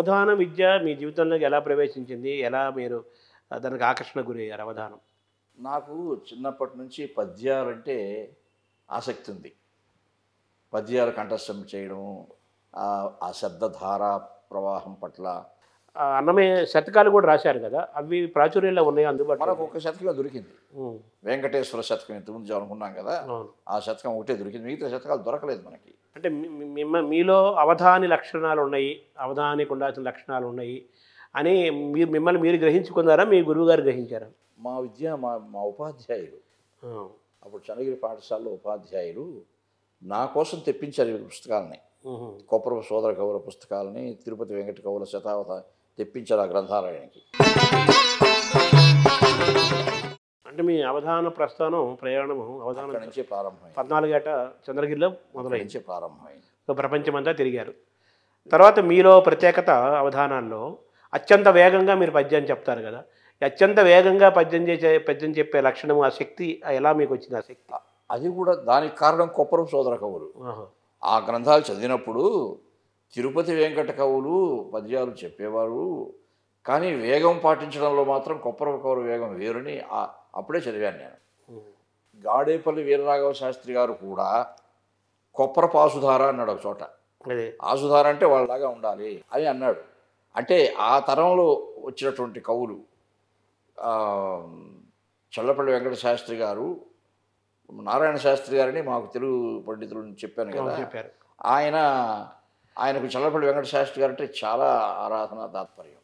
అవధాన విద్య మీ జీవితంలోకి ఎలా ప్రవేశించింది? ఎలా మీరు దానికి ఆకర్షణ గురయ్యారు అవధానం? నాకు చిన్నప్పటి నుంచి పద్యాలంటే ఆసక్తి ఉంది. పద్యాలు కంఠస్థం చేయడం, ఆ శబ్దధార ప్రవాహం పట్ల. అన్నమయ్య శతకాలు కూడా రాశారు కదా! అవి ప్రాచుర్యంలో ఉన్నాయి అందుబాటులో? మనకు ఒక శతకం దొరికింది. హ్మ్. వెంకటేశ్వర శతకం ఇంతకుముందు అనుకున్నాం కదా, అవును. ఆ శతకం ఒకటే దొరికింది. మిగతా శతకాలు దొరకలేదు మనకి. అంటే మీలో అవధాని లక్షణాలు ఉన్నాయి, అవధానికి ఉండాల్సిన లక్షణాలు ఉన్నాయి అని మిమ్మల్ని మీరు గ్రహించుకున్నారా? మీ గురువుగారు గ్రహించారా? మా ఉపాధ్యాయులు, ఆ! అప్పుడు చంద్రగిరి పాఠశాలలో ఉపాధ్యాయులు నా కోసం తెప్పించారు ఈ పుస్తకాలని. హుహు. కొప్పరపు సోదర కవుల పుస్తకాలని, తిరుపతి వెంకట కవుల శతావత తెప్పించారు ఆ గ్రంథాలయానికి. అంటే మీ అవధాన ప్రస్థానం, ప్రయాణము అవధానం అక్కడి నుంచే ప్రారంభమైంది. 14 ఏట చంద్రగిరిలో అక్కడి మొదలైంది. నుంచే ప్రారంభమైంది. ప్రపంచమంతా తిరిగారు. తర్వాత మీలో ప్రత్యేకత అవధానాల్లో అత్యంత వేగంగా మీరు పద్యం చెప్తారు కదా! ఈ అత్యంత వేగంగా పద్యం చెప్పే లక్షణము, ఆ శక్తి ఎలా మీకు వచ్చింది ఆ శక్తి? అది కూడా దానికి కారణం కొప్పరపు సోదర కవులు. ఆహా! ఆ గ్రంథాలు చదివినప్పుడు తిరుపతి వెంకట కవులు పద్యాలు చెప్పేవారు, కానీ వేగం పాటించడంలో మాత్రం కొప్పరపు కవుల వేగం వేరుని అప్పుడే చదివాను నేను. హ్మ్. గాడేపల్లి వీరరాఘవ శాస్త్రి గారు కూడా కొప్పరపు ఆసుధార అన్నాడు ఒక చోట. అదే. ఆసుధార అంటే వాళ్ళలాగా ఉండాలి అని అన్నాడు. అంటే ఆ తరంలో వచ్చినటువంటి కవులు, చల్లపల్లి వెంకట శాస్త్రి గారు, నారాయణ శాస్త్రి గారని మాకు తెలుగు పండితులు చెప్పాను కదా, చెప్పారు. ఆయనకు చల్లపల్లి వెంకట శాస్త్రి గారు అంటే చాలా ఆరాధన తాత్పర్యం.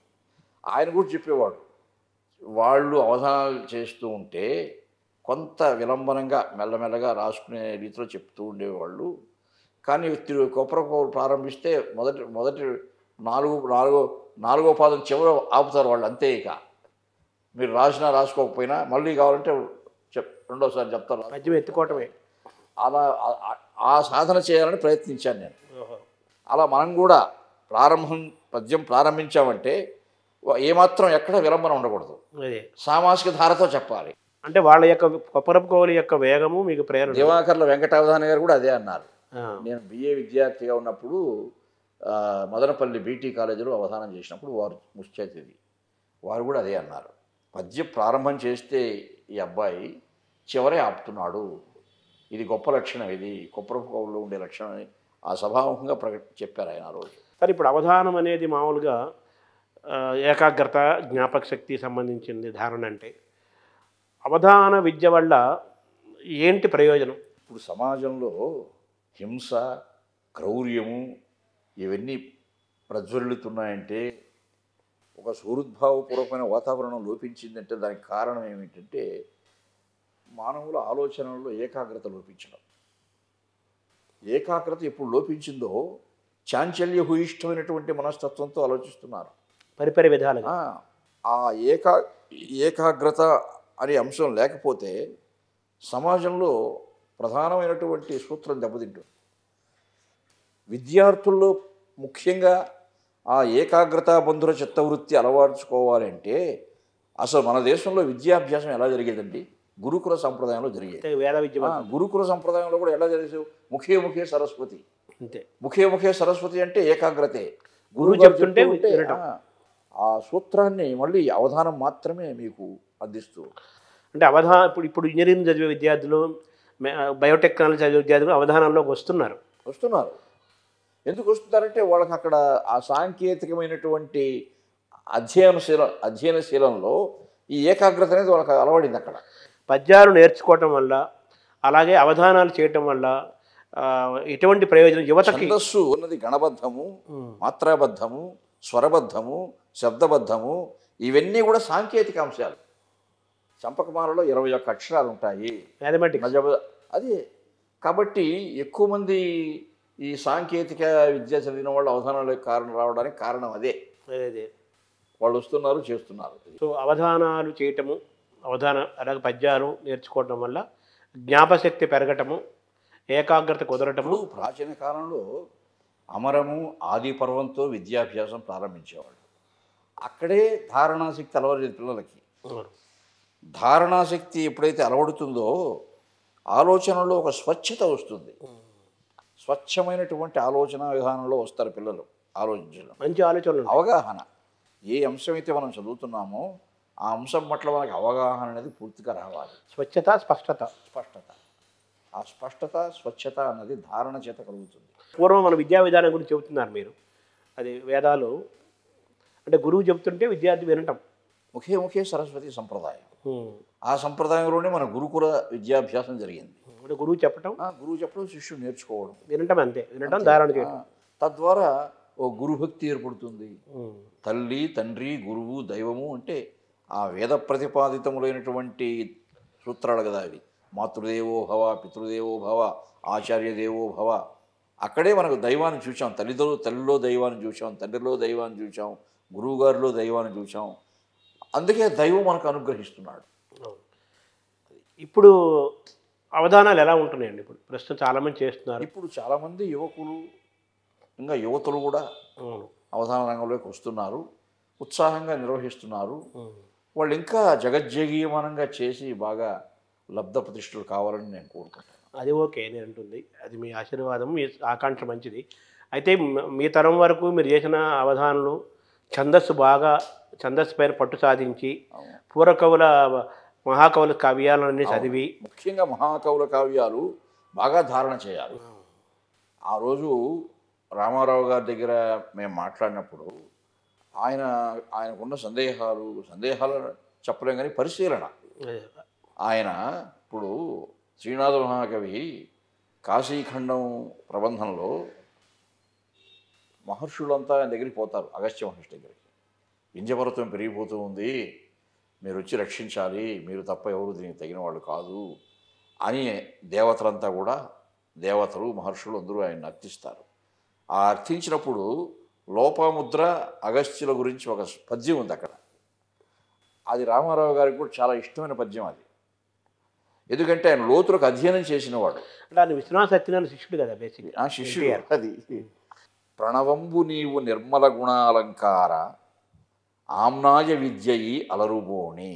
ఆయన కూడా చెప్పేవాడు, వాళ్ళు అవధానాలు చేస్తూ ఉంటే కొంత విలంబనంగా మెల్లమెల్లగా రాసుకునే రీతిలో చెప్తూ ఉండేవాళ్ళు. కానీ కొప్పరపు ప్రారంభిస్తే మొదటి నాలుగో పాదం చివర ఆపుతారు వాళ్ళు, అంతే. ఇక మీరు రాసినా రాసుకోకపోయినా మళ్ళీ కావాలంటే రెండోసారి చెప్తారు. పద్యం ఎత్తుకోవటమే. అలా ఆ సాధన చేయాలని ప్రయత్నించాను నేను. ఓహో! అలా మనం కూడా పద్యం ప్రారంభించామంటే ఏమాత్రం ఎక్కడ విలంబన ఉండకూడదు, అదే. సామాసిక ధారతో చెప్పాలి. అంటే వాళ్ళ యొక్క కొప్పరపు కవుల యొక్క వేగము మీకు ప్రేరణ. దివాకర్ల వెంకటావధాని గారు కూడా అదే అన్నారు. ఆ! నేను బిఏ విద్యార్థిగా ఉన్నప్పుడు మదనపల్లి బీటీ కాలేజీలో అవధానం చేసినప్పుడు వారు ముఖ్య అతిథి, వారు కూడా అదే అన్నారు. పద్యం ప్రారంభం చేస్తే ఈ అబ్బాయి చివరే ఆపుతున్నాడు, ఇది గొప్ప లక్షణం, ఇది కొప్పరపు కవుల్లో ఉండే లక్షణం అని ఆ సభాముఖంగా చెప్పారు ఆయన ఆ రోజు. సరే, ఇప్పుడు అవధానం అనేది మామూలుగా ఏకాగ్రత, జ్ఞాపక శక్తి సంబంధించింది ధారణ. అంటే అవధాన విద్య వల్ల ఏంటి ప్రయోజనం? ఇప్పుడు సమాజంలో హింస, క్రౌర్యము ఇవన్నీ ప్రజ్వరిల్లుతున్నాయంటే, ఒక సుహృద్భావపూర్వకమైన వాతావరణం లోపించిందంటే దానికి కారణం ఏమిటంటే మానవుల ఆలోచనల్లో ఏకాగ్రత లోపించడం. ఏకాగ్రత ఎప్పుడు లోపించిందో చాంచల్యభూయిష్టమైనటువంటి మనస్తత్వంతో ఆలోచిస్తున్నారు పరిపరి విధాలుగా. ఆ ఏకాగ్రత అనే అంశం లేకపోతే సమాజంలో ప్రధానమైనటువంటి సూత్రం దెబ్బతింటుంది. విద్యార్థుల్లో ముఖ్యంగా ఆ ఏకాగ్రత బంధుర చిత్తవృత్తి అలవర్చుకోవాలంటే అసలు మన దేశంలో విద్యాభ్యాసం ఎలా జరిగేదండి? గురుకుల సంప్రదాయంలో జరిగేది. వేద విద్య. గురుకుల సంప్రదాయంలో కూడా ఎలా జరిగేది? ముఖే సరస్వతి. అంతే. ముఖే సరస్వతి అంటే ఏకాగ్రతే. గురువు చెప్తుంటే ఆ సూత్రాన్ని మళ్ళీ అవధానం మాత్రమే మీకు అందిస్తూ. అంటే ఇప్పుడు ఇంజనీరింగ్ చదివే విద్యార్థులు, బయోటెక్నాలజీ చదివే విద్యార్థులు అవధానంలోకి వస్తున్నారు. ఎందుకు వస్తున్నారంటే వాళ్ళకి అక్కడ ఆ సాంకేతికమైనటువంటి అధ్యయనశీలంలో ఈ ఏకాగ్రత అనేది వాళ్ళకి అలవడింది. అక్కడ పద్యాలు నేర్చుకోవటం వల్ల, అలాగే అవధానాలు చేయటం వల్ల ఎటువంటి ప్రయోజనం యువతకి? ఛందస్సు ఉన్నది గణబద్ధము, మాత్రాబద్ధము, స్వరబద్ధము, శబ్దబద్ధము, ఇవన్నీ కూడా సాంకేతిక అంశాలు. చంపకమాలలో 21 అక్షరాలు ఉంటాయి, మ్యాథమెటిక్స్. అదే కాబట్టి ఎక్కువ మంది ఈ సాంకేతిక విద్య చదివిన వాళ్ళు అవధానాలకు రావడానికి కారణం అదే. వాళ్ళు వస్తున్నారు, చేస్తున్నారు. సో అవధానాలు చేయటము, అలాగే పద్యాలు నేర్చుకోవటం వల్ల జ్ఞాపశక్తి పెరగటము, ఏకాగ్రత కుదరటము. ప్రాచీన కాలంలో అమరము, ఆది పర్వంతో విద్యాభ్యాసం ప్రారంభించేవాళ్ళు. అక్కడే ధారణాశక్తి అలవడేది పిల్లలకి. ధారణాశక్తి ఎప్పుడైతే అలవడుతుందో ఆలోచనలో ఒక స్వచ్ఛత వస్తుంది. స్వచ్ఛమైనటువంటి ఆలోచన విధానంలో వస్తారు పిల్లలు. ఆలోచించడం, మంచి ఆలోచనలు ఉంటాయి. అవగాహన. ఏ అంశం అయితే మనం చదువుతున్నామో ఆ అంశం పట్ల మనకి అవగాహన అనేది పూర్తిగా రావాలి. స్వచ్ఛత, స్పష్టత. స్పష్టత, ఆ స్పష్టత స్వచ్ఛత అన్నది ధారణ చేత కలుగుతుంది. పూర్వం మన విద్యా విధానం గురించి చెబుతున్నారు మీరు. అది వేదాలు అంటే గురువు చెబుతుంటే విద్యార్థి వినటం. ముఖే సరస్వతి సంప్రదాయం. ఉమ్. ఆ సంప్రదాయంలోనే మన గురుకుల విద్యాభ్యాసం జరిగింది. అంటే గురువు చెప్పటం, గురువు చెప్పడం, శిష్యుడు నేర్చుకోవడం, వినటం, అంతే. వినటం, ధారణ చేయడం. తద్వారా ఓ గురుభక్తి ఏర్పడుతుంది. ఉమ్. తల్లి, తండ్రి, గురువు, దైవము అంటే ఆ వేద ప్రతిపాదితములైనటువంటి సూత్రాలు కదా అవి. మాతృదేవో భవ, పితృదేవో భవ, ఆచార్య దేవో భవ. అక్కడే మనకు దైవాన్ని చూసాం. తల్లిలో దైవాన్ని చూసాం, తండ్రిలో దైవాన్ని చూసాం, గురువుగారిలో దైవాన్ని చూసాం. అందుకే దైవం మనకు అనుగ్రహిస్తున్నాడు. అవును. ఇప్పుడు అవధానాలు ఎలా ఉంటున్నాయండి? ఇప్పుడు ప్రస్తుతం చాలామంది చేస్తున్నారు. ఇప్పుడు చాలామంది యువకులు, ఇంకా యువతులు కూడా అవును. అవధాన రంగంలోకి వస్తున్నారు, ఉత్సాహంగా నిర్వహిస్తున్నారు. ఉమ్. వాళ్ళు ఇంకా జగజ్జగీయమానంగా చేసి బాగా లబ్ధ ప్రతిష్ఠలు కావాలని నేను కోరుకుంటాను. అది ఓకే, నేను అంటుంది. అది మీ ఆశీర్వాదం, మీ ఆకాంక్ష మంచిది. అయితే మీ తరం వరకు మీరు చేసిన అవధానాలు ఛందస్సు పైన పట్టు సాధించి పూర్వకవుల మహాకవుల కావ్యాలన్నీ చదివి, ముఖ్యంగా మహాకవుల కావ్యాలు బాగా ధారణ చేయాలి. ఆ రోజు రామారావు గారి దగ్గర మేము మాట్లాడినప్పుడు ఆయనకున్న సందేహాలు చెప్పలేం, కానీ పరిశీలన. ఆయన ఇప్పుడు శ్రీనాథ మహాకవి కాశీఖండం ప్రబంధంలో మహర్షులంతా ఆయన దగ్గరికి పోతారు, అగస్త్య మహర్షి దగ్గరికి. వింధ్యపర్వతం పెరిగిపోతూ ఉంది, మీరు వచ్చి రక్షించాలి, మీరు తప్ప ఎవరు దీనికి తగిన వాళ్ళు కాదు అని దేవతలంతా కూడా, దేవతలు మహర్షులు అందరూ ఆయన అర్థిస్తారు. ఆ అర్థించినప్పుడు లోపాముద్ర అగస్త్యుల గురించి ఒక పద్యం ఉంది అక్కడ. అది రామారావు గారికి కూడా చాలా ఇష్టమైన పద్యం అది. ఎందుకంటే ఆయన లోతులకు అధ్యయనం చేసినవాడు. అంటే ఆయన విశ్వనాథ సత్యనారాయణ శిష్యుడు కదా, బేసిక్. ఆ శిష్యుడు. అది ప్రణవంబు నీవు నిర్మల గుణాలంకార ఆమ్నాయ విద్యయి అలరుబోణి.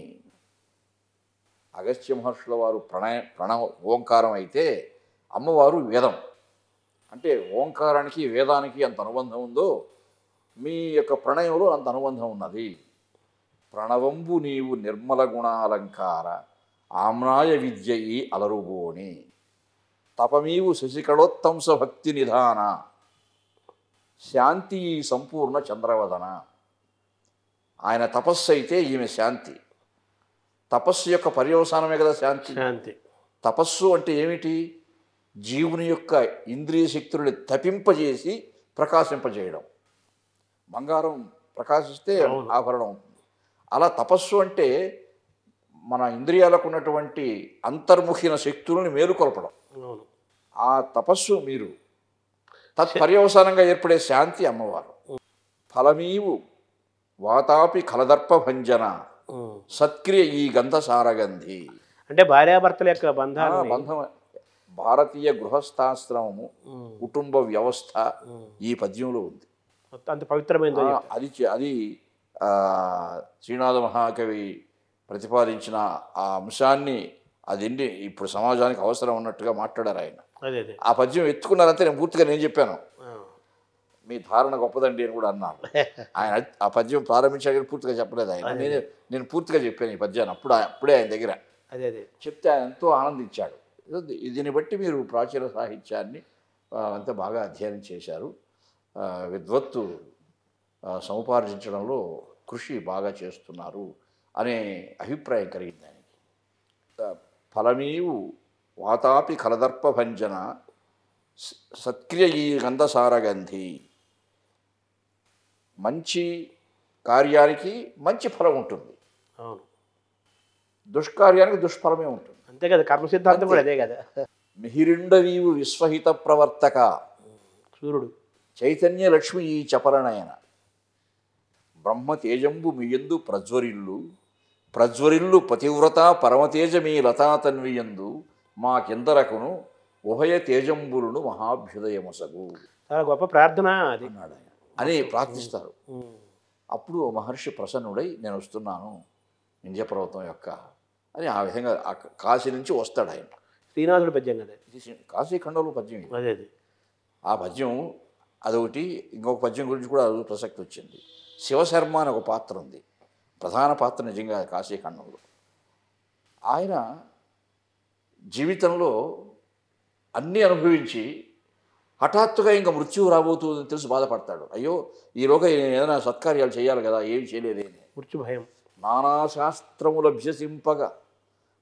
అగస్త్య మహర్షుల వారు ప్రణవ ఓంకారం అయితే అమ్మవారు వేదం. అంటే ఓంకారానికి వేదానికి ఎంత అనుబంధం ఉందో మీ యొక్క ప్రణయంలో అంత అనుబంధం ఉన్నది. ప్రణవంబు నీవు నిర్మల గుణాలంకార ఆమ్నాయ విద్యయి అలరుబోణి. తపమీవు శశికళోత్తంస భక్తి నిధాన శాంతి సంపూర్ణ చంద్రవదన. ఆయన తపస్సు అయితే ఈమె శాంతి. తపస్సు యొక్క పర్యవసానమే కదా శాంతి. తపస్సు అంటే ఏమిటి? జీవుని యొక్క ఇంద్రియ శక్తుల్ని తపింపజేసి ప్రకాశింపజేయడం. బంగారం ప్రకాశిస్తే ఆభరణం ఉంటుంది. అలా తపస్సు అంటే మన ఇంద్రియాలకు ఉన్నటువంటి అంతర్ముఖిన శక్తుల్ని మేలుకొల్పడం. ఆ తపస్సు మీరు తత్పర్యవసానంగా ఏర్పడే శాంతి అమ్మవారు. ఫలమీవు వాతాపి కలదర్ప భంజన సత్క్రియ ఈ గంధసారగంధి. అంటే భార్యాభర్తల యొక్క బంధం భారతీయ గృహస్థాశ్రమము, కుటుంబ వ్యవస్థ ఈ పద్యంలో ఉంది. అంత పవిత్రమైనది అది శ్రీనాథ మహాకవి ప్రతిపాదించిన ఆ అంశాన్ని అది ఇప్పుడు సమాజానికి అవసరం ఉన్నట్టుగా మాట్లాడారు ఆయన. ఆ పద్యం ఎత్తుకున్నారంటే నేను చెప్పాను మీ ధారణ గొప్పదండి అని కూడా అన్నాను. ఆయన ఆ పద్యం ప్రారంభించాక పూర్తిగా చెప్పలేదు ఆయన. నేను పూర్తిగా చెప్పాను ఈ పద్యాన్ని అప్పుడే ఆయన దగ్గర చెప్తే ఆయన ఎంతో ఆనందించాడు. దీన్ని బట్టి మీరు ప్రాచీన సాహిత్యాన్ని అంతా బాగా అధ్యయనం చేశారు, విద్వత్తు సముపార్జించడంలో కృషి బాగా చేస్తున్నారు అనే అభిప్రాయం కలిగింది ఆయనకి. ఫలమీవు వాతాపి కలదర్ప భంజన సత్క్రియ ఈ గంధసారగంధి. మంచి కార్యానికి మంచి ఫలం ఉంటుంది, దుష్కార్యానికి దుష్ఫలమే ఉంటుంది. అంతే కదా, కర్మ సిద్ధాంతం కూడా అదే కదా. మిహిరిండవీవు విశ్వహిత ప్రవర్తక సూర్యుడు చైతన్య లక్ష్మి ఈ చపలనయన. బ్రహ్మ తేజంబు మియందు ప్రజ్వరిల్లు పతివ్రత పరమతేజ మీ లతాతన్వియందు మా కిందరకును ఉభయ తేజంబులను మహాభ్యుదయమసగు. చాలా గొప్ప ప్రార్థన అది అన్నాడు ఆయన అని ప్రార్థిస్తారు. అప్పుడు మహర్షి ప్రసన్నుడై నేను వస్తున్నాను వింధ్యపర్వతం యొక్క అని ఆ విధంగా కాశీ నుంచి వస్తాడు ఆయన. శ్రీనాథుడి పద్యం కదా, కాశీఖండంలో పద్యం. అదే ఆ పద్యం అదొకటి. ఇంకొక పద్యం గురించి కూడా అది ప్రసక్తి వచ్చింది. శివశర్మ అని ఒక పాత్ర ఉంది, ప్రధాన పాత్ర నిజంగా కాశీఖండంలో. ఆయన జీవితంలో అన్నీ అనుభవించి హఠాత్తుగా ఇంకా మృత్యువు రాబోతుందని తెలిసి బాధపడతాడు. అయ్యో ఈలోగా ఏదైనా సత్కార్యాలు చేయాలి కదా, ఏమి చేయలేదేని. మృత్యు భయం. నానాశాస్త్రముల అభ్యసింపగ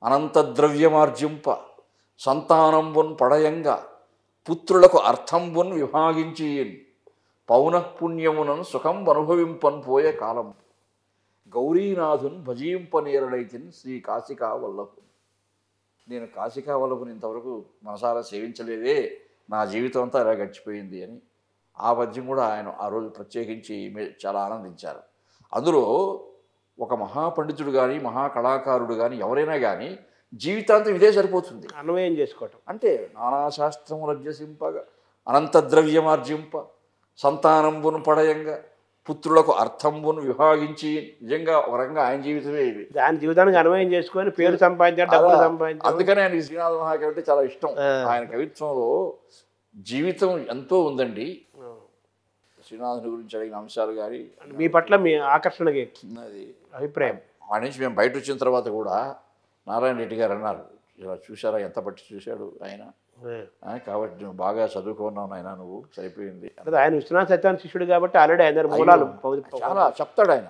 అనంత ద్రవ్యమార్జింప సంతానంబున్ పడయంగా పుత్రులకు అర్థంబున్ విభాగించి పౌనఃపుణ్యమునను సుఖం అనుభవింపన్ పోయే కాలం గౌరీనాథున్ భజీంపనేరడైతిన్ శ్రీ కాశికా వల్లభు. నేను కాశికా వల్లభుని ఇంతవరకు మనసారా సేవించలేదే, నా జీవితం అంతా ఇలా గడిచిపోయింది అని ఆ పద్యం కూడా ఆయన ఆ రోజు ప్రత్యేకించి చాలా ఆనందించారు. అందులో ఒక మహాపండితుడు కానీ మహాకళాకారుడు కానీ ఎవరైనా కానీ జీవితాంతం ఇదే సరిపోతుంది, అన్వయం చేసుకోవటం. అంటే నానాశాస్త్రములు అభ్యసింపగా అనంత ద్రవ్యమార్జింప సంతానంబును పడయంగా పుత్రులకు అర్థంబును విభాగించి. నిజంగా ఒక రకంగా ఆయన జీవితమే ఇది. దాని జీవితానికి అన్వయం చేసుకొని పేరు సంపాదించారు, డబ్బులు సంపాదించారు. అందుకనే ఆయనకి శ్రీనాథ మహాకవి అంటే చాలా ఇష్టం. ఆయన కవిత్వంలో జీవితం ఎంతో ఉందండి. శ్రీనాథుని గురించి అడిగిన అంశాలు కానీ మీ పట్ల మీ ఆకర్షణకి అది అభిప్రాయం. ఆ నుంచి మేము బయట వచ్చిన తర్వాత కూడా నారాయణ రెడ్డి గారు అన్నారు, ఇలా చూసారా ఎంత పట్టి చూశాడు ఆయన, కాబట్టి నువ్వు బాగా చదువుకున్నావు నాయన, నువ్వు సరిపోయింది. ఆయన విశ్వనాథ సత్యాన్ని శిష్యుడు కాబట్టి ఆల్రెడీ ఆయన మూలాలు చాలా చెప్తాడు ఆయన,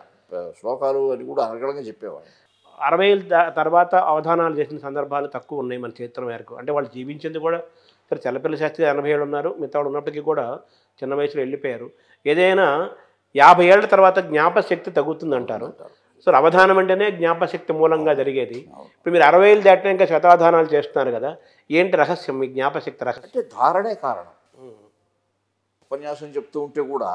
శ్లోకాలు అని కూడా అనగడంగా చెప్పేవాడు. 60 తర్వాత అవధానాలు చేసిన సందర్భాలు తక్కువ ఉన్నాయి మన చరిత్ర మేరకు. అంటే వాళ్ళు జీవించింది కూడా సరే, చల్లపల్లి శాస్త్రి 80 ఏళ్ళు ఉన్నారు, మిగతా వాళ్ళు ఉన్నప్పటికీ కూడా చిన్న వయసులో వెళ్ళిపోయారు. ఏదైనా 50 ఏళ్ల తర్వాత జ్ఞాపశక్తి తగ్గుతుంది అంటారు. సో అవధానం అంటేనే జ్ఞాపశక్తి మూలంగా జరిగేది. ఇప్పుడు మీరు 60 ఏళ్ళు దాటినా ఇంకా శతావధానాలు చేస్తున్నారు కదా, ఏంటి రహస్యం మీ జ్ఞాపశక్తి రహస్యం? అంటే ధారణే కారణం. ఉపన్యాసం చెప్తూ ఉంటే కూడా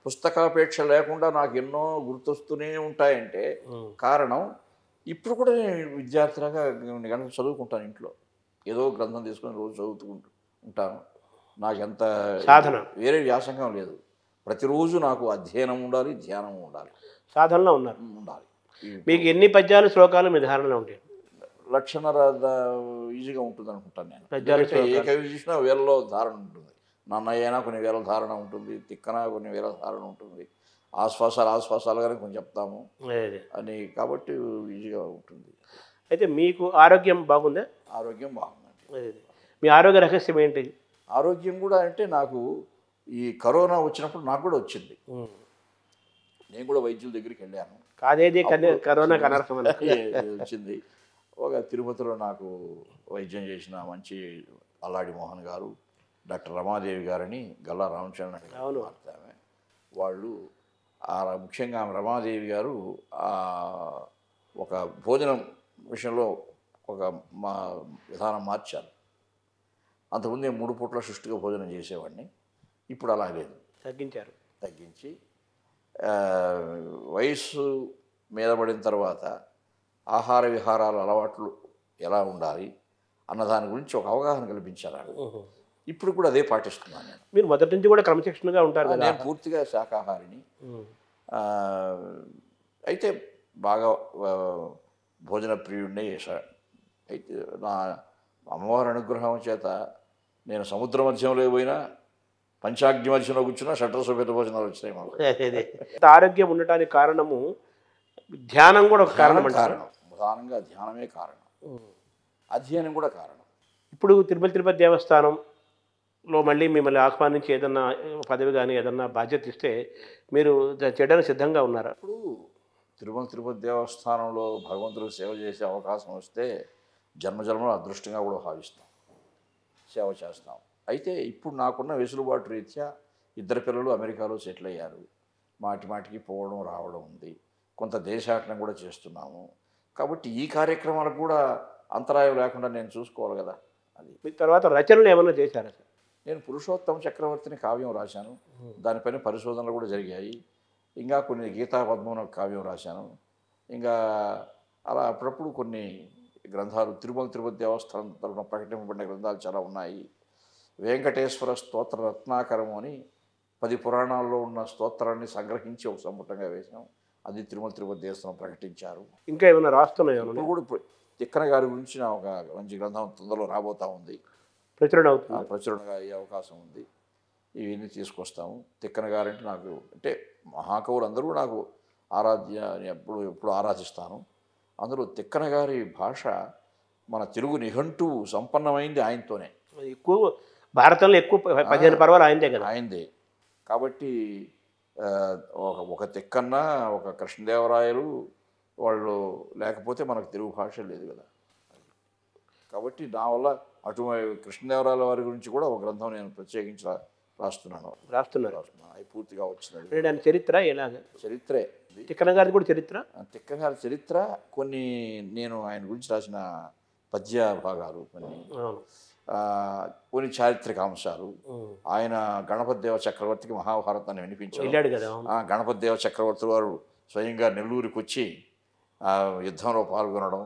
పుస్తకాపేక్ష లేకుండా నాకు ఎన్నో గుర్తొస్తూనే ఉంటాయంటే కారణం, ఇప్పుడు కూడా నేను విద్యార్థిలాగా గంటలు చదువుకుంటాను ఇంట్లో, ఏదో గ్రంథం తీసుకొని రోజు చదువుతూ ఉంటాను. నాకెంత సాధన వేరే వ్యాసంగం లేదు, ప్రతిరోజు నాకు అధ్యయనం ఉండాలి, ధ్యానం ఉండాలి, సాధనలో ఉన్నారు ఉండాలి. మీకు ఎన్ని పద్యాలు శ్లోకాలు మీ ధారణలో ఉంటాయి? లక్షణర ఈజీగా ఉంటుంది అనుకుంటాను నేను. పద్యాలు ఏ కవి చూసినా వేలలో ధారణ ఉంటుంది. నన్నయ్య అయినా కొన్ని వేల ధారణ ఉంటుంది, తిక్కన కొన్ని వేల ధారణ ఉంటుంది, ఆశ్వాసాలుగానే కొంచెం చెప్తాము అని, కాబట్టి ఈజీగా ఉంటుంది. అయితే మీకు ఆరోగ్యం బాగుందా? ఆరోగ్యం బాగుందండి. మీ ఆరోగ్య రహస్యం ఏంటి? ఆరోగ్యం కూడా అంటే నాకు ఈ కరోనా వచ్చినప్పుడు నాకు కూడా వచ్చింది. నేను కూడా వైద్యుల దగ్గరికి వెళ్ళాను. కాదేది కరోనా అనర్థం వచ్చింది. ఒక తిరుపతిలో నాకు వైద్యం చేసిన మంచి అల్లాడి మోహన్ గారు, డాక్టర్ రమాదేవి గారని గల్లా రామచంద్ర గారు ఆమె, వాళ్ళు ముఖ్యంగా రమాదేవి గారు ఒక భోజనం విషయంలో ఒక విధానం మార్చారు. అంతకుముందు 3 పూట్ల సుష్టిగా భోజనం చేసేవాడిని, ఇప్పుడు అలా లేదు, తగ్గించి వయస్సు మీద పడిన తర్వాత ఆహార విహారాల అలవాట్లు ఎలా ఉండాలి అన్న దాని గురించి ఒక అవగాహన కల్పించారు. ఇప్పుడు కూడా అదే పాటిస్తున్నాను నేను. మీరు మొదటి నుంచి కూడా క్రమశిక్షణగా ఉంటారు కదా? నేను పూర్తిగా శాకాహారిని. అయితే బాగా భోజన ప్రియుడిని. అయితే నా అమ్మవారి అనుగ్రహం చేత నేను సముద్ర మధ్యంలో పోయినా, పంచాగ్ని మధ్యలో కూర్చున్నా షట్రసోపేత భోజనాలు వచ్చినాయి మాకు. ఆరోగ్యం ఉండటానికి కారణము ధ్యానం కూడా ఒక కారణం. ప్రధానంగా ధ్యానమే కారణం, అధ్యయనం కూడా కారణం. ఇప్పుడు తిరుపతి దేవస్థానంలో మళ్ళీ మిమ్మల్ని ఆహ్వానించి ఏదన్నా పదవి కానీ ఏదన్నా బాధ్యత ఇస్తే మీరు చేయడానికి సిద్ధంగా ఉన్నారా? ఇప్పుడు తిరుపతి దేవస్థానంలో భగవంతుడికి సేవ చేసే అవకాశం వస్తే జన్మజన్మలో అదృష్టంగా కూడా భావిస్తాం, సేవ చేస్తాం. అయితే ఇప్పుడు నాకున్న వెసులుబాటు రీత్యా 2 పిల్లలు అమెరికాలో సెటిల్ అయ్యారు, మాటికి పోవడం రావడం ఉంది, కొంత దేశాటనం కూడా చేస్తున్నాము. కాబట్టి ఈ కార్యక్రమాలకు కూడా అంతరాయం లేకుండా నేను చూసుకోవాలి కదా. అది మీ తర్వాత రచనలు ఏమైనా చేశారా? నేను పురుషోత్తమ చక్రవర్తిని కావ్యం రాశాను, దానిపైన పరిశోధనలు కూడా జరిగాయి. ఇంకా కొన్ని గీతా పద్మం కావ్యం రాశాను. ఇంకా అలా అప్పుడప్పుడు కొన్ని గ్రంథాలు తిరుపతి దేవస్థానం తరఫున ప్రకటింపబడిన గ్రంథాలు చాలా ఉన్నాయి. వెంకటేశ్వర స్తోత్ర రత్నాకరము అని 10 పురాణాల్లో ఉన్న స్తోత్రాన్ని సంగ్రహించి ఒక సంపుటంగా వేసాం. అది తిరుపతి దేవస్థానం ప్రకటించారు. ఇంకా ఏమైనా రాస్తున్నాయి? ఇప్పుడు కూడా తిక్కన గారి గురించి ఒక మంచి గ్రంథం తొందరలో రాబోతా ఉంది, ప్రచురణ అవుతుంది, ప్రచురణగా అయ్యే అవకాశం ఉంది. ఇవన్నీ తీసుకొస్తాము. తిక్కన గారంటే నాకు అంటే మహాకవులు అందరూ నాకు ఆరాధ్య, ఎప్పుడు ఆరాధిస్తాను. అందులో తిక్కన గారి భాష మన తెలుగు నిఘంటువు సంపన్నమైంది ఆయనతోనే. ఎక్కువ భారతంలో ఎక్కువ 15 పర్వాలు ఆయనదే కదా. ఆయనదే. కాబట్టి ఒక తిక్కన్న, ఒక కృష్ణదేవరాయలు వాళ్ళు లేకపోతే మనకు తెలుగు భాష లేదు కదా. కాబట్టి నా వల్ల అటు కృష్ణదేవరాయల వారి గురించి కూడా ఒక గ్రంథం నేను ప్రత్యేకించి రాస్తున్నారు. అవి పూర్తిగా వచ్చినది. ఆయన చరిత్ర ఎలాగ? చరిత్రే. తిక్కన గారిది కూడా చరిత్ర. తిక్కన గారి చరిత్ర కొన్ని నేను ఆయన గురించి రాసిన పద్య భాగాలు, కొన్ని చారిత్రక అంశాలు. ఆయన గణపతి దేవ చక్రవర్తికి మహాభారతాన్ని వినిపించాడు కదా. గణపతి దేవ చక్రవర్తి వారు స్వయంగా నెల్లూరుకి వచ్చి యుద్ధంలో పాల్గొనడం,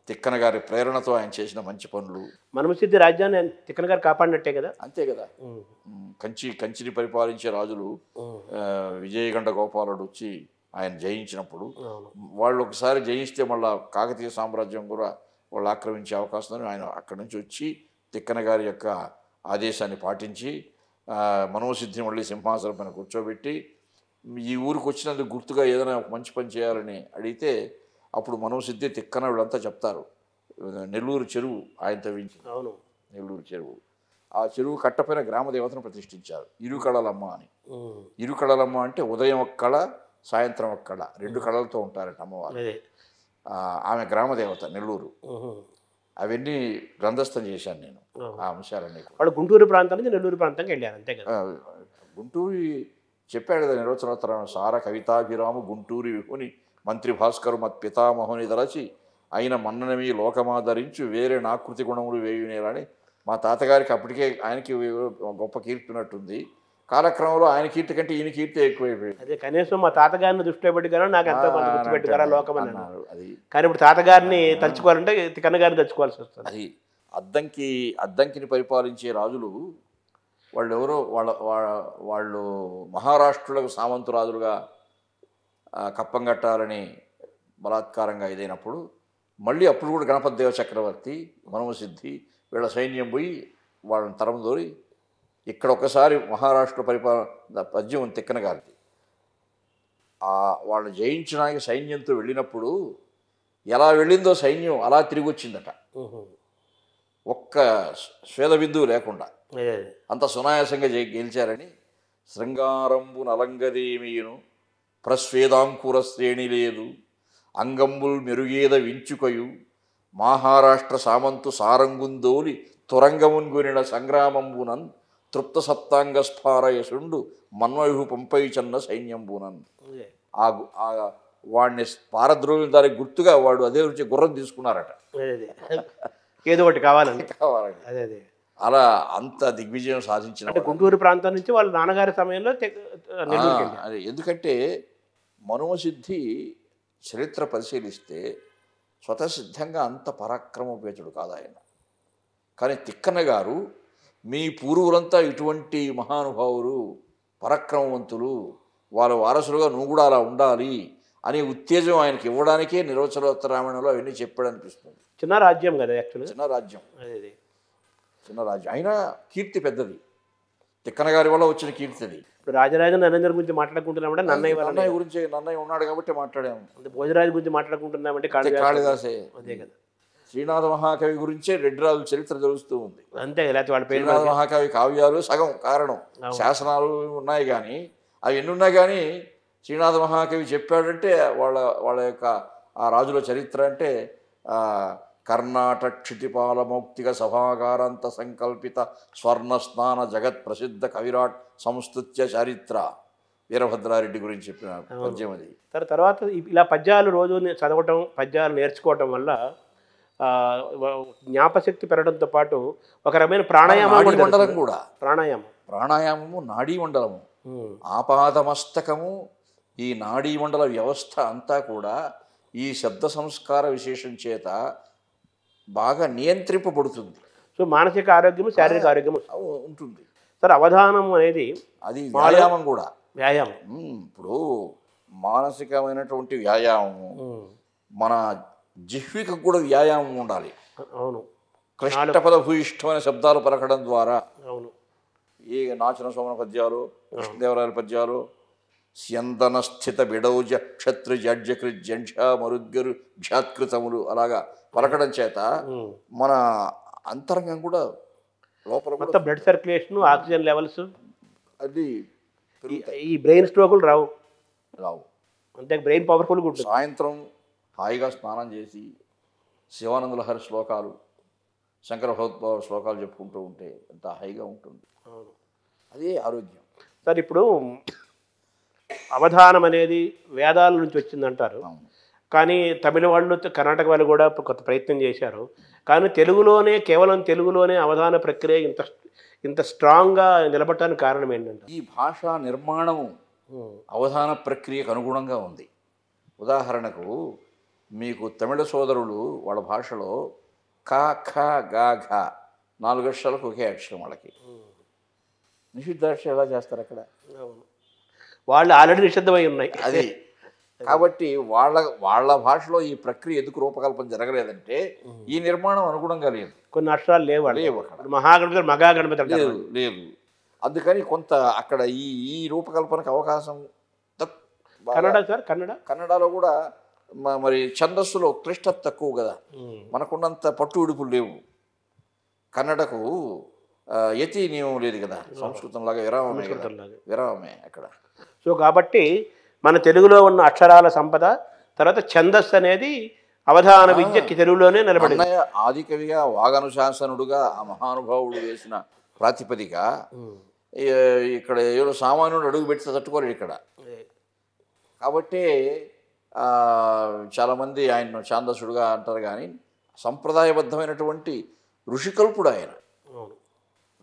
తిక్కన గారి ప్రేరణతో ఆయన చేసిన మంచి పనులు. మనమసిద్ధి రాజ్యాన్ని తిక్కన గారు కాపాడినట్టే కదా. అంతే కదా. కంచిని పరిపాలించే రాజులు విజయగండ గోపాలుడు వచ్చి ఆయన జయించినప్పుడు వాళ్ళు ఒకసారి జయిస్తే మళ్ళా కాకతీయ సామ్రాజ్యం కూడా వాళ్ళు ఆక్రమించే అవకాశం ఉందని ఆయన అక్కడి నుంచి వచ్చి తిక్కన గారి యొక్క ఆదేశాన్ని పాటించి మనోసిద్ధిని మళ్ళీ సింహాసనం పైన కూర్చోబెట్టి ఈ ఊరికి వచ్చినందుకు గుర్తుగా ఏదైనా ఒక మంచి పని చేయాలని అడిగితే అప్పుడు మనోసిద్ధి తిక్కన వీళ్ళంతా చెప్తారు. నెల్లూరు చెరువు ఆయన తవ్వించింది. నెల్లూరు చెరువు. ఆ చెరువు కట్టపైన గ్రామ దేవతను ప్రతిష్ఠించారు, ఇరుకళలమ్మ అని. ఇరుకళలమ్మ అంటే ఉదయం ఒక కళ, సాయంత్రం ఒక కళ, 2 కళలతో ఉంటారట అమ్మవారు. ఆమె గ్రామదేవత నెల్లూరు. అవన్నీ గ్రంథస్థం చేశాను నేను ఆ అంశాలన్నీ. వాళ్ళు గుంటూరు ప్రాంతం నుంచి నెల్లూరు ప్రాంతంకి వెళ్ళారు అంతే కదా. గుంటూరు చెప్పాడు కదా నిర్వచనోత్తరం, సార కవితాభిరాము గుంటూరు విహుని మంత్రి భాస్కరు మత్ పితామహుని దరచి అయిన మన్ననమి లోకమాదరించు వేరే నాకృతి గుణములు వేయునేలని. మా తాతగారికి అప్పటికే ఆయనకి గొప్ప కీర్తి ఉన్నట్టుంది. కాలక్రమంలో ఆయన కీర్తి కంటే ఈయన కీర్తి ఎక్కువైపోయింది. అదే కనీసం మా తాతగారిని దృష్టిలో పెట్టుకున్నా నాకు ఎంతో కొంత గుర్తుపెట్టుకురా లోకం అన్నారు. అది కానీ ఇప్పుడు తాతగారిని తలుచుకోవాలంటే తిక్కన గారిని తలుచుకోవాల్సి వస్తుంది. అది అద్దంకిని పరిపాలించే రాజులు వాళ్ళు ఎవరో వాళ్ళు మహారాష్ట్రులకు సామంతు రాజులుగా కప్పం కట్టాలని బలాత్కారంగా ఇదైనప్పుడు మళ్ళీ అప్పుడు కూడా గణపతి దేవ చక్రవర్తి, మనమసిద్ధి వీళ్ళ సైన్యం పోయి వాళ్ళని తరం దోరి ఇక్కడ ఒకసారి మహారాష్ట్ర పరిపాలన పద్యం తిక్కన గారిది. వాళ్ళని జయించడానికి సైన్యంతో వెళ్ళినప్పుడు ఎలా వెళ్ళిందో సైన్యం అలా తిరిగి వచ్చిందట, ఒక్క స్వేద బిందువు లేకుండా. అంత సునాయాసంగా గెలిచారని శృంగారంబు నలంగదేమీను ప్రస్వేదాంకుర శ్రేణి లేదు అంగంబుల్ మెరుగేద వించుకయు మహారాష్ట్ర సామంతు సారంగుందోలి తురంగమున్గునిన సంగ్రామంబునన్ తృప్త సప్తాంగ స్ఫారయసుండు మన్వయు పంపై చన్న సైన్యంబునన్. వాడిని పారద్రోలిన దానికి గుర్తుగా వాడు అదే రుచి గుర్రం తీసుకున్నారట. ఏదో ఒకటి కావాలని. అలా అంత దిగ్విజయం సాధించిన గుంటూరు ప్రాంతం నుంచి వాళ్ళ నాన్నగారి సమయంలో అదే. ఎందుకంటే మనోసిద్ధి చరిత్ర పరిశీలిస్తే స్వతసిద్ధంగా అంత పరాక్రమోపేతుడు కాదు ఆయన. కానీ తిక్కన గారు మీ పూర్వులంతా ఇటువంటి మహానుభావులు, పరాక్రమవంతులు, వాళ్ళ వారసులుగా నువ్వు కూడా అలా ఉండాలి అనే ఉత్తేజం ఆయనకి ఇవ్వడానికే నిర్వచనోత్తరామాయణంలో అవన్నీ చెప్పాడు అనిపిస్తుంది. చిన్న రాజ్యం కదా యాక్చువల్గా. చిన్న రాజ్యం అయినా కీర్తి పెద్దది. తిక్కన గారి వల్ల వచ్చిన కీర్తి అది. ఇప్పుడు రాజరాజ నరేంద్ర గురించి మాట్లాడుకుంటున్నామంటే నన్నయ్య గురించి, నన్నయ్య ఉన్నాడు కాబట్టి మాట్లాడాము. భోజరాజు గురించి మాట్లాడుకుంటున్నామంటే కాళిదాసే. అదే కదా. శ్రీనాథ మహాకవి గురించే రెడ్డి రాజు చరిత్ర తెలుస్తూ ఉంది. అంతే కదా. వాళ్ళ పేరు శ్రీనాథ మహాకవి కావ్యాలు సగం కారణం, శాసనాలు ఉన్నాయి కానీ అవి ఎన్ని ఉన్నా కానీ శ్రీనాథ మహాకవి చెప్పాడంటే వాళ్ళ యొక్క ఆ రాజుల చరిత్ర అంటే కర్ణాట క్షితిపాలమౌక్తిక సభాగారాంత సంకల్పిత స్వర్ణ స్నాన జగత్ ప్రసిద్ధ కవిరాట్ సంస్తుత్య చరిత్ర వీరభద్రారెడ్డి గురించి చెప్పిన పద్యం అది. తర్వాత ఇలా పద్యాలు రోజు చదవటం, పద్యాలు నేర్చుకోవటం వల్ల జ్ఞాపశక్తి పెరగడంతో పాటు ఒక రకమైన ప్రాణాయామం కూడా. ప్రాణాయామము నాడీ మండలము, ఆపాదమస్తకము, ఈ నాడీ మండల వ్యవస్థ అంతా కూడా ఈ శబ్ద సంస్కార విశేషం చేత బాగా నియంత్రింపబడుతుంది. సో మానసిక ఆరోగ్యము, శారీరక ఆరోగ్యము ఉంటుంది. సార్ అవధానం అనేది అది వ్యాయామం కూడా. వ్యాయామం ఇప్పుడు మానసికమైనటువంటి వ్యాయామము, మన జిహ్వికి కూడా వ్యాయామం ఉండాలి. అవును. క్లిష్టపద భూయిష్టమైన శబ్దాలు పలకడం ద్వారా ఈ నాచన సోమన పద్యాలు, కృష్ణదేవరాయల పద్యాలు, స్యందన స్థిత బిడౌజ క్షత్రి జడ్జకృ జంఝ మరుద్గరు ఝాత్కృతములు అలాగా పలకడం చేత మన అంతరంగం కూడా లోపల మొత్తం బ్లడ్ సర్క్యులేషన్, ఆక్సిజన్ లెవెల్స్, అది ఈ బ్రెయిన్ స్ట్రోకులు రావు. రావు. అంతే, బ్రెయిన్ పవర్ఫుల్గా ఉంటుంది. సాయంత్రం హాయిగా స్నానం చేసి శివానంద లహరి శ్లోకాలు, శంకర భగవద్భావ శ్లోకాలు చెప్పుకుంటూ ఉంటే ఎంత హాయిగా ఉంటుంది. అదే ఆరోగ్యం. సార్, ఇప్పుడు అవధానం అనేది వేదాల నుంచి వచ్చిందంటారు. కానీ తమిళ వాళ్ళు, కర్ణాటక వాళ్ళు కూడా కొంత ప్రయత్నం చేశారు. కానీ తెలుగులోనే, కేవలం తెలుగులోనే అవధాన ప్రక్రియ ఇంత స్ట్రాంగ్గా నిలబడటానికి కారణం ఏంటంటే ఈ భాషా నిర్మాణము అవధాన ప్రక్రియకు అనుగుణంగా ఉంది. ఉదాహరణకు మీకు తమిళ సోదరులు వాళ్ళ భాషలో కా ఖ గా ఘ 4 అక్షరాలకు ఒకే అక్షరం వాళ్ళకి. నిషిద్ధాక్షరం ఎలా చేస్తారు అక్కడ? వాళ్ళు ఆల్రెడీ నిషిద్ధమై ఉన్నాయి. అది కాబట్టి వాళ్ళ భాషలో ఈ ప్రక్రియ ఎందుకు రూపకల్పన జరగలేదంటే ఈ నిర్మాణం అనుగుణంగా లేదు. కొన్ని అక్షరాలు లేవు. మహాగణపతి, మగాగణపతి లేదు లేదు. అందుకని కొంత అక్కడ ఈ రూపకల్పనకు అవకాశం కన్నడ సార్, కన్నడలో కూడా మరి ఛందస్సులో క్లిష్టత తక్కువ కదా, మనకున్నంత పట్టు విడుపులు లేవు. కన్నడకు యతి నియమం లేదు కదా, సంస్కృతంలాగా విరామమే అక్కడ. సో కాబట్టి మన తెలుగులో ఉన్న అక్షరాల సంపద, తర్వాత ఛందస్సు అనేది అవధాన విద్యకి తెలుగులోనే నిలబడింది. ఆదికవిగా వాగనుశాసనుడుగా ఆ మహానుభావుడు వేసిన ప్రాతిపదిక ఇక్కడ ఏదో సామాన్యుడు అడుగు పెడితే తట్టుకోలేడు ఇక్కడ. కాబట్టి చాలామంది ఆయన ఛాందసుడుగా అంటారు, కానీ సంప్రదాయబద్ధమైనటువంటి ఋషికల్పుడు ఆయన.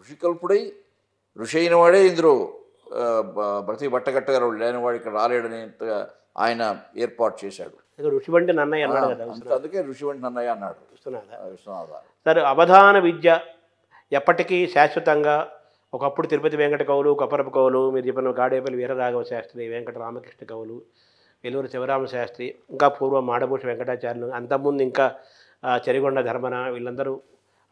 ఋషికల్పుడై ఋషి అయిన వాడే ఇందులో ప్రతి బట్టగట్టగారు లేనివాడు ఇక్కడ రాలేడని ఆయన ఏర్పాటు చేశాడు. ఋషివంటి నన్నయ్య అన్నాడు కదా, అందుకే ఋషివంటి నన్నయ్య అన్నాడు విశ్వనాథ. సరే, అవధాన విద్య ఎప్పటికీ శాశ్వతంగా, ఒకప్పుడు తిరుపతి వెంకట కవులు, కొప్పరపు కవులు, మీరు చెప్పిన గాడేపల్లి వీరరాఘవ శాస్త్రి, వెంకట రామకృష్ణ కవులు, వెల్లూరు శివరామ శాస్త్రి, ఇంకా పూర్వం మాడభూష వెంకటాచార్యులు, అంతకుముందు ఇంకా చెరిగొండ ధర్మన, వీళ్ళందరూ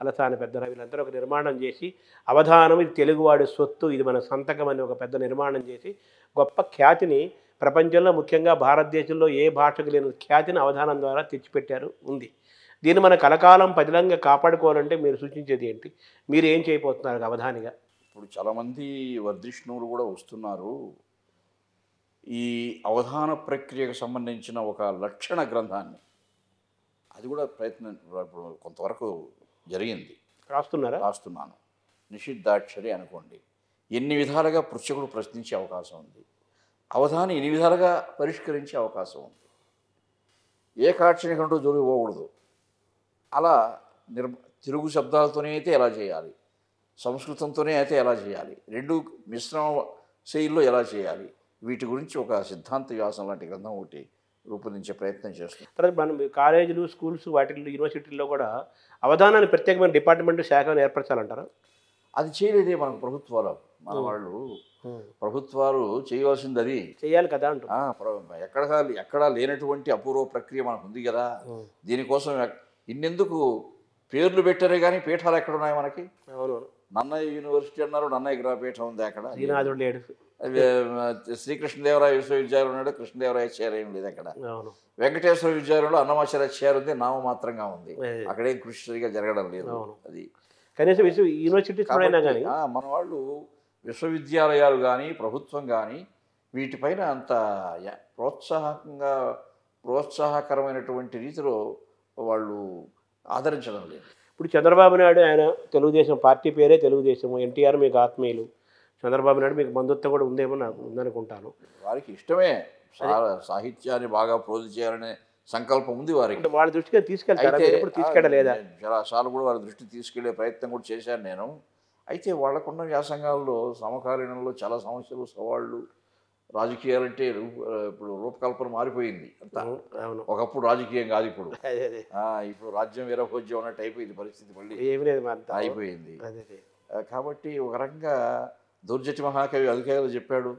అలసాని పెద్దన, వీళ్ళందరూ ఒక నిర్మాణం చేసి అవధానం ఇది తెలుగువాడి సొత్తు, ఇది మన సంతకం అని ఒక పెద్ద నిర్మాణం చేసి గొప్ప ఖ్యాతిని ప్రపంచంలో, ముఖ్యంగా భారతదేశంలో ఏ భాషకు లేని ఖ్యాతిని అవధానం ద్వారా తెచ్చిపెట్టారు ఉంది. దీన్ని మన కలకాలం పదిలంగా కాపాడుకోవాలంటే మీరు సూచించేది ఏంటి? మీరు ఏం చేయబోతున్నారు అవధానిగా? ఇప్పుడు చాలామంది వర్ధిష్ణువులు కూడా వస్తున్నారు. ఈ అవధాన ప్రక్రియకు సంబంధించిన ఒక లక్షణ గ్రంథాన్ని, అది కూడా ప్రయత్నం ఇప్పుడు కొంతవరకు జరిగింది. రాస్తున్నాను. నిషిద్ధాక్షరి అనుకోండి. ఎన్ని విధాలుగా పృచ్ఛకుడు ప్రశ్నించే అవకాశం ఉంది, అవధాని ఎన్ని విధాలుగా పరిష్కరించే అవకాశం ఉంది. ఏకాక్షరికంటూ జోలిపోకూడదు. అలా తెలుగు శబ్దాలతోనే అయితే ఎలా చేయాలి, సంస్కృతంతోనే అయితే ఎలా చేయాలి, రెండు మిశ్రమ శైలిలో ఎలా చేయాలి, వీటి గురించి ఒక సిద్ధాంత వ్యాసం లాంటి గ్రంథం ఒకటి రూపొందించే ప్రయత్నం చేస్తుంది. తర్వాత మనం కాలేజీలు, స్కూల్స్, వాటిల్లో, యూనివర్సిటీల్లో కూడా అవధానాన్ని ప్రత్యేకమైన డిపార్ట్మెంట్ శాఖను ఏర్పరచాలంటారా? అది చేయలేదే మనకు ప్రభుత్వాలు. మన వాళ్ళు ప్రభుత్వాలు చేయవలసింది అది చేయాలి కదా అంటారు. ఎక్కడా లేనటువంటి అపూర్వ ప్రక్రియ మనకు ఉంది కదా. దీనికోసం ఇన్నెందుకు పేర్లు పెట్టారే కానీ పీఠాలు ఎక్కడ ఉన్నాయి మనకి? అవునవును. నన్నయ్య యూనివర్సిటీ అన్నారు, నన్నయ్య గ్రహపీఠం ఉంది అక్కడ. లేడు. శ్రీకృష్ణదేవరాయ విశ్వవిద్యాలయం ఉన్నాడు, కృష్ణదేవరాయాచార్యం లేదు అక్కడ. వెంకటేశ్వర విద్యాలయంలో అన్నమాచార్యాచార్య ఉంది, నామమాత్రంగా ఉంది. అక్కడేం కృషి సరిగా జరగడం లేదు. అది కనీసం యూనివర్సిటీ మన వాళ్ళు విశ్వవిద్యాలయాలు కానీ ప్రభుత్వం కానీ వీటిపైన అంత ప్రోత్సాహకరమైనటువంటి రీతిలో వాళ్ళు ఆదరించడం లేదు. ఇప్పుడు చంద్రబాబు నాయుడు, ఆయన తెలుగుదేశం పార్టీ పేరే తెలుగుదేశం, ఎన్టీఆర్ మీకు ఆత్మీయులు, చంద్రబాబు నాయుడు మీకు బంధుత్వం కూడా ఉందేమో నాకు ఉందనుకుంటాను. వారికి ఇష్టమే సాహిత్యాన్ని బాగా ప్రోధి చేయాలనే సంకల్పం ఉంది వారికి. వాళ్ళ దృష్టికి తీసుకెళ్ళలేదా? చాలాసార్లు కూడా వాళ్ళ దృష్టికి తీసుకెళ్లే ప్రయత్నం కూడా చేశాను నేను. అయితే వాళ్ళకున్న వ్యాసంగాల్లో సమకాలీనంలో చాలా సమస్యలు, సవాళ్ళు, రాజకీయాలంటే ఇప్పుడు రూపకల్పన మారిపోయింది అంతా. ఒకప్పుడు రాజకీయం కాదు, ఇప్పుడు రాజ్యం వీరభోజ్యం అన్నట్టు అయిపోయింది పరిస్థితి, మళ్ళీ అయిపోయింది. కాబట్టి ఒక రకంగా దౌర్జటి మహాకవి అధికారులు చెప్పాడు,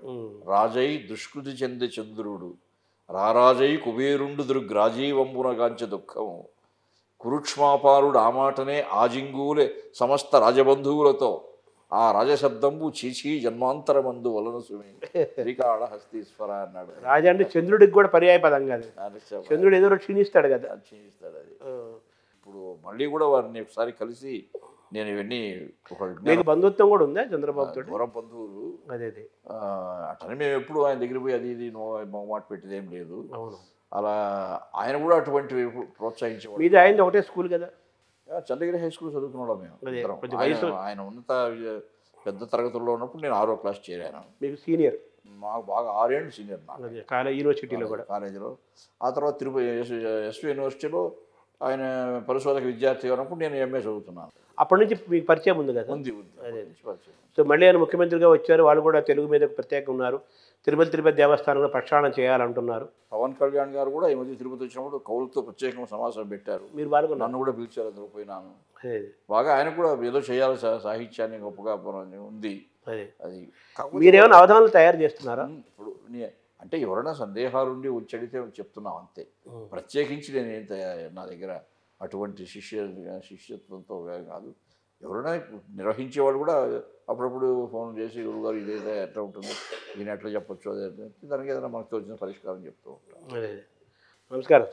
రాజై దుష్కృతి చెంది చంద్రుడు, రారాజై కుబేరుండు దృగ్రాజీవంబునగాంచ దుఃఖము, కురుక్ష్మాపారుడు ఆ మాటనే ఆజింగూలే సమస్త రాజబంధువులతో ఆ రాజశబ్దంబు చీచీ జన్మాంతరమందు వలన సుమి శ్రీకాళహస్తీశ్వర అన్నాడు. రాజా అంటే చంద్రుడికి కూడా పర్యాయ పదం కాదు. చంద్రుడు ఏదో ఒకటి క్షీణిస్తాడు కదా. క్షీణిస్తాడు అది. ఇప్పుడు మళ్ళీ కూడా వారిని ఒకసారి కలిసి నేను ఇవన్నీ ఒక మీకు బంధుత్వం కూడా ఉందా చంద్రబాబు తోటి? దూరం బంధువులు. అదే అదే. అట్లనే మేము ఎప్పుడు ఆయన దగ్గర పోయి అది ఇది మొహమాట పెట్టేది ఏం లేదు. అవును. అలా ఆయన కూడా అటువంటివి ప్రోత్సహించేవాడు. మీది ఆయనది ఒకటే స్కూల్ కదా? చంద్రగిరి హై స్కూల్ చదువుకున్నాడు మేము. ఆయన ఉన్నత పెద్ద తరగతుల్లో ఉన్నప్పుడు నేను 6వ క్లాస్ చేరాను. మీకు సీనియర్? మాకు బాగా 6 ఏళ్ళు సీనియర్ నాకు యూనివర్సిటీలో కూడా. కాలేజీలో. ఆ తర్వాత తిరుపతి ఎస్వి యూనివర్సిటీలో ఆయన పరిశోధక విద్యార్థి ఉన్నప్పుడు నేను ఎంఏ చదువుతున్నాను. అప్పటి నుంచి మీకు పరిచయం ఉంది కదా? ఉంది. అదే. సో మళ్ళీ ఆయన ముఖ్యమంత్రిగా వచ్చారు, వాళ్ళు కూడా తెలుగు మీద ప్రత్యేకంగా ఉన్నారు. తిరుపతి దేవస్థానంలో ప్రక్షాళన చేయాలంటున్నారు. పవన్ కళ్యాణ్ గారు కూడా ఈ మధ్య తిరుపతి వచ్చినప్పుడు కౌలుతో ప్రత్యేకంగా సమావేశం పెట్టారు. మీరు పాల్గొన్నారు? నన్ను కూడా పిలిచారు, అందులో పోయినాను. బాగా ఆయన కూడా ఏదో చేయాలి, సాహిత్యాన్ని గొప్పగా ఉంది. అది మీరేమైనా అవధానాలు తయారు చేస్తున్నారా? ఇప్పుడు అంటే ఎవరైనా సందేహాలు ఉండి వచ్చి అడిగితే చెప్తున్నాం అంతే. ప్రత్యేకించి నేను నా దగ్గర అటువంటి శిష్యత్వంతో కాదు. ఎవరైనా నిర్వహించేవాడు కూడా అప్పుడప్పుడు ఫోన్ చేసి గురుగారు ఇదైతే ఎట్లా ఉంటుంది, దీన్ని ఎట్లా చెప్పొచ్చు, అదే దానికి ఏదైనా మనకు తోచిన పరిష్కారం చెప్తూ ఉంటాం. నమస్కారం.